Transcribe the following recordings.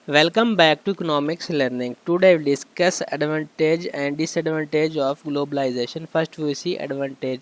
Welcome back to economics learning. Today we discuss advantage and disadvantage of globalization. First we see advantage.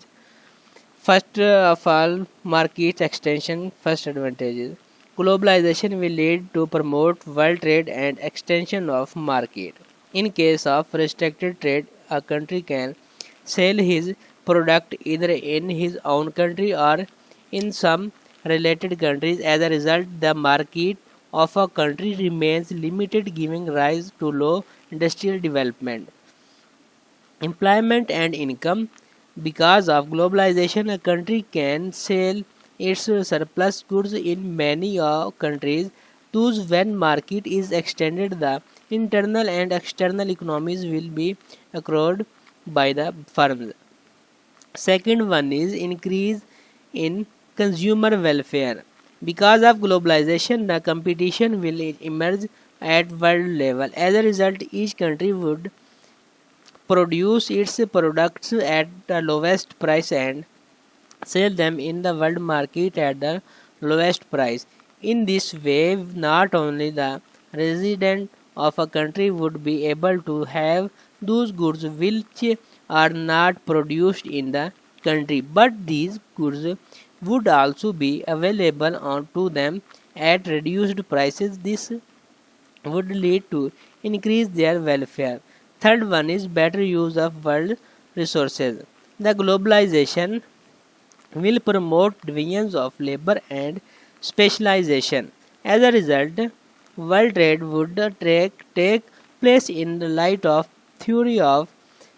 First of all, market extension. First advantage is globalization will lead to promote world trade and extension of market. In case of restricted trade, a country can sell his product either in his own country or in some related countries. As a result, the market of a country remains limited, giving rise to low industrial development, employment, and income. Because of globalization, a country can sell its surplus goods in many countries. Thus, when market is extended, the internal and external economies will be accrued by the firms. Second one is increase in consumer welfare. Because of globalization, the competition will emerge at world level. As a result, each country would produce its products at the lowest price and sell them in the world market at the lowest price. In this way, not only the resident of a country would be able to have those goods which are not produced in the country, but these goods would also be available to them at reduced prices. This would lead to increase their welfare. Third one is better use of world resources. The globalization will promote divisions of labor and specialization. As a result, world trade would take place in the light of theory of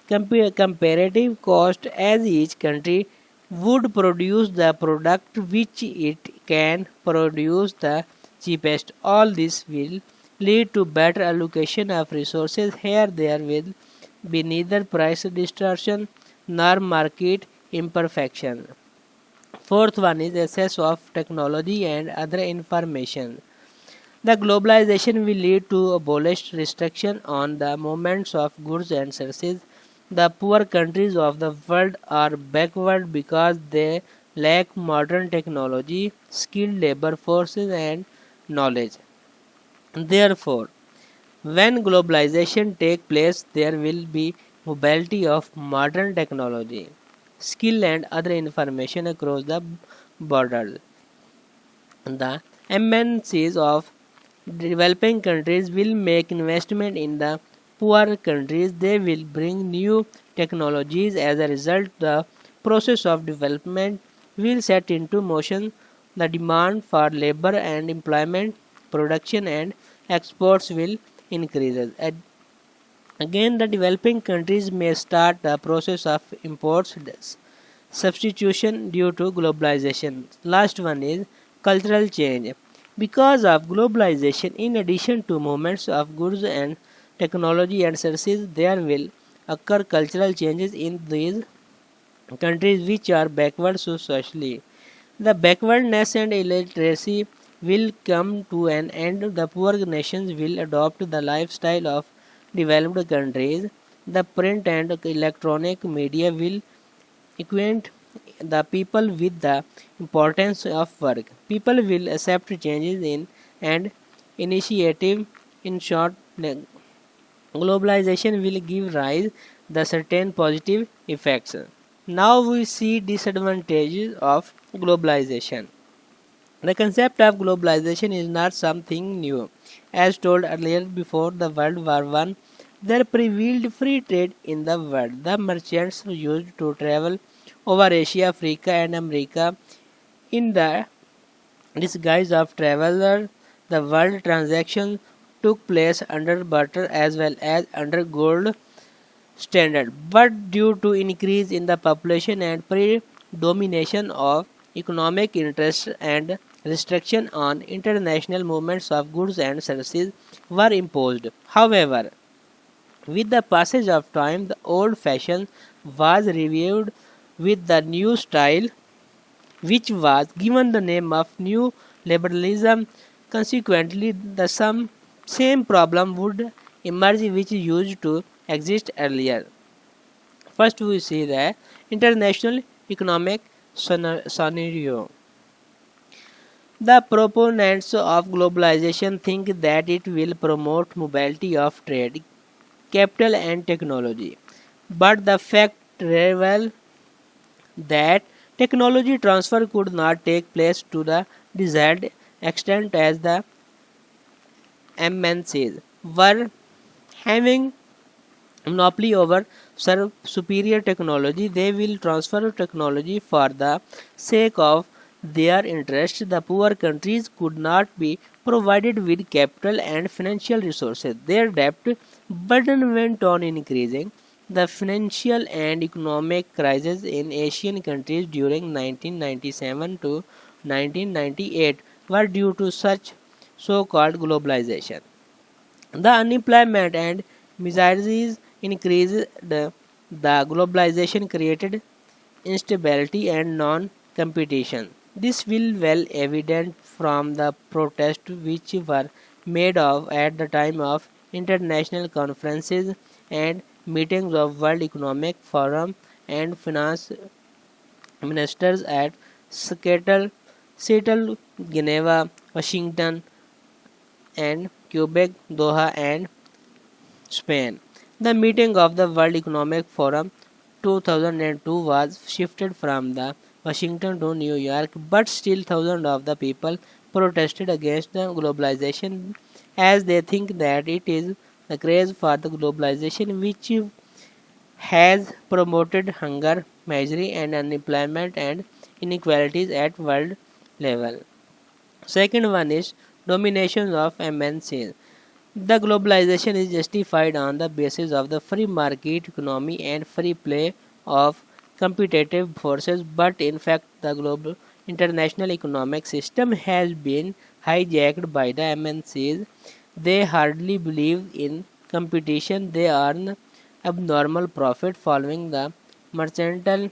comparative cost, as each country would produce the product which it can produce the cheapest. All this will lead to better allocation of resources. Here there will be neither price distortion nor market imperfection. Fourth one is access of technology and other information. The globalization will lead to abolish restriction on the movements of goods and services. The poor countries of the world are backward because they lack modern technology, skilled labor forces, and knowledge. Therefore, when globalization takes place, there will be mobility of modern technology, skill, and other information across the borders. The MNCs of developing countries will make investment in the poor countries. They will bring new technologies. As a result, the process of development will set into motion. The demand for labor and employment, production and exports will increase. Again, the developing countries may start the process of imports substitution due to globalization. Last one is cultural change. Because of globalization, in addition to movements of goods and technology and services, there will occur cultural changes in these countries which are backward socially. The backwardness and illiteracy will come to an end. The poor nations will adopt the lifestyle of developed countries. The print and electronic media will acquaint the people with the importance of work. People will accept changes in and initiative. In short, globalization will give rise the certain positive effects. Now we see disadvantages of globalization. The concept of globalization is not something new. As told earlier, before the World War I, there prevailed free trade in the world. The merchants used to travel over Asia, Africa, and America in the disguise of traveler. The world transactions took place under barter as well as under gold standard, but due to increase in the population and predomination of economic interests and restriction on international movements of goods and services were imposed. However, with the passage of time, the old fashion was revived with the new style, which was given the name of new liberalism. Consequently, the same problem would emerge which used to exist earlier. First, we see the international economic scenario. The proponents of globalization think that it will promote mobility of trade, capital, and technology. But the fact reveals that technology transfer could not take place to the desired extent as the MNCs were having monopoly over superior technology. They will transfer technology for the sake of their interest. The poor countries could not be provided with capital and financial resources. Their debt burden went on increasing. The financial and economic crisis in Asian countries during 1997 to 1998 were due to such so-called globalization. The unemployment and miseries increased. The globalization created instability and non-competition. This will well evident from the protests which were made of at the time of international conferences and meetings of World Economic Forum and finance ministers at Seattle, Geneva, Washington, and Quebec, Doha, and Spain. The meeting of the World Economic Forum 2002 was shifted from the Washington to New York, but still thousands of the people protested against the globalization as they think that it is the craze for the globalization which has promoted hunger, misery and unemployment and inequalities at world level. Second one is domination of MNCs. The globalization is justified on the basis of the free market economy and free play of competitive forces, but in fact, the global international economic system has been hijacked by the MNCs. They hardly believe in competition, they earn abnormal profit following the mercantile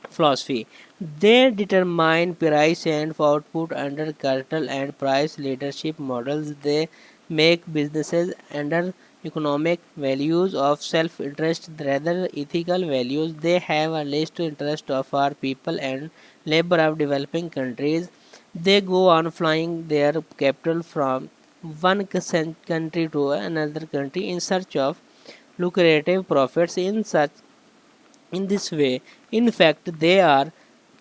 philosophy. They determine price and output under cartel and price leadership models. They make businesses under economic values of self-interest rather ethical values. They have a least interest of our people and labor of developing countries. They go on flying their capital from one country to another country in search of lucrative profits in this way. In fact, they are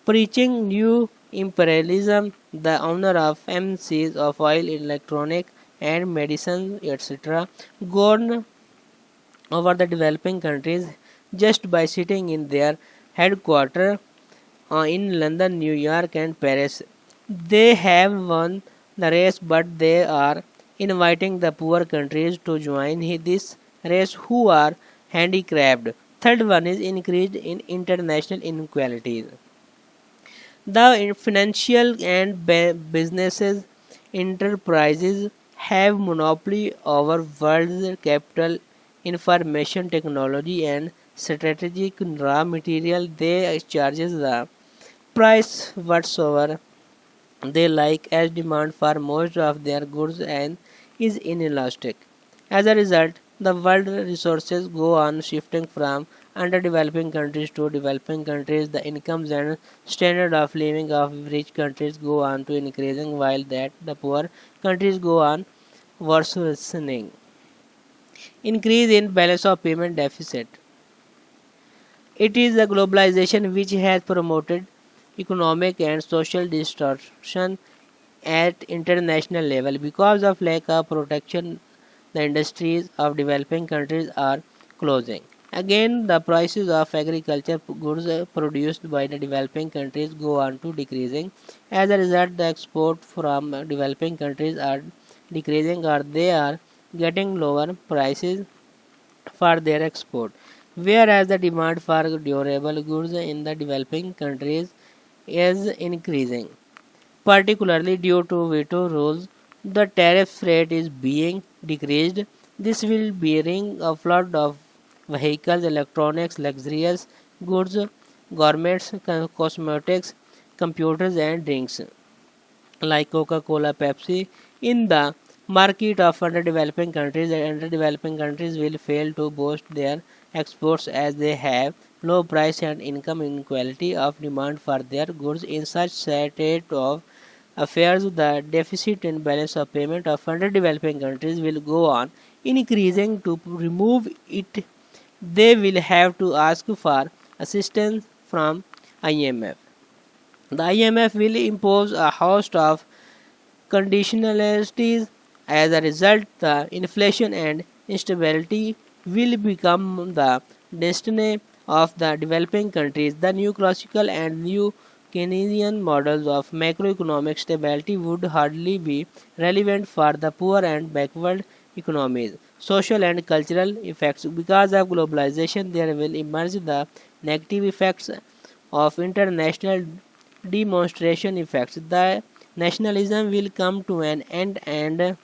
preaching new imperialism. The owner of MCs of oil, electronic, and medicine, etc., gone over the developing countries just by sitting in their headquarters in London, New York, and Paris. They have won the race, but they are inviting the poor countries to join this race who are handicapped. Third one is increase in international inequalities. The financial and businesses enterprises have monopoly over world capital, information technology, and strategic raw material. They charges the price whatsoever they like as demand for most of their goods and is inelastic. As a result, the world resources go on shifting from underdeveloping countries to developing countries. The incomes and standard of living of rich countries go on to increasing while that the poor countries go on worsening. Increase in balance of payment deficit. It is the globalization which has promoted economic and social distortion at international level. Because of lack of protection, the industries of developing countries are closing. Again, the prices of agriculture goods produced by the developing countries go on to decreasing. As a result, the export from developing countries are decreasing or they are getting lower prices for their export, whereas the demand for durable goods in the developing countries is increasing. Particularly due to veto rules, the tariff rate is being decreased. This will bring a flood of vehicles, electronics, luxurious goods, garments, cosmetics, computers, and drinks like Coca-Cola, Pepsi in the market of underdeveloping countries. The underdeveloping countries will fail to boost their exports as they have low price and income inequality of demand for their goods. In such state of affairs, the deficit and balance of payment of underdeveloping countries will go on increasing. To remove it, they will have to ask for assistance from IMF. The IMF will impose a host of conditionalities. As a result, the inflation and instability will become the destiny of the developing countries. The new classical and new Keynesian models of macroeconomic stability would hardly be relevant for the poor and backward economies. Social and cultural effects. Because of globalization, there will emerge the negative effects of international demonstration effects. The nationalism will come to an end and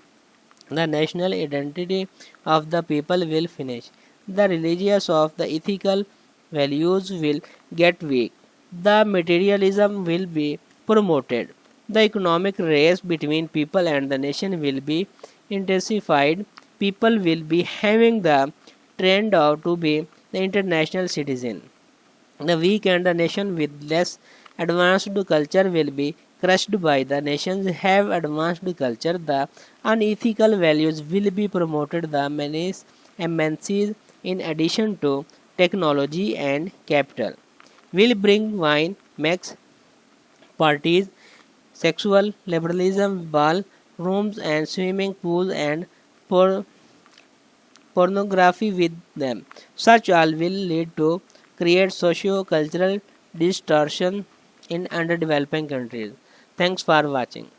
the national identity of the people will finish. The religious of the ethical values will get weak. The materialism will be promoted. The economic race between people and the nation will be intensified. People will be having the trend of to be the international citizen. The weak and the nation with less advanced culture will be crushed by the nations have advanced culture. The unethical values will be promoted. The menace MNCs in addition to technology and capital will bring wine, max parties, sexual liberalism, ball rooms and swimming pools and por- pornography with them. Such all will lead to create socio-cultural distortion in underdeveloping countries. Thanks for watching.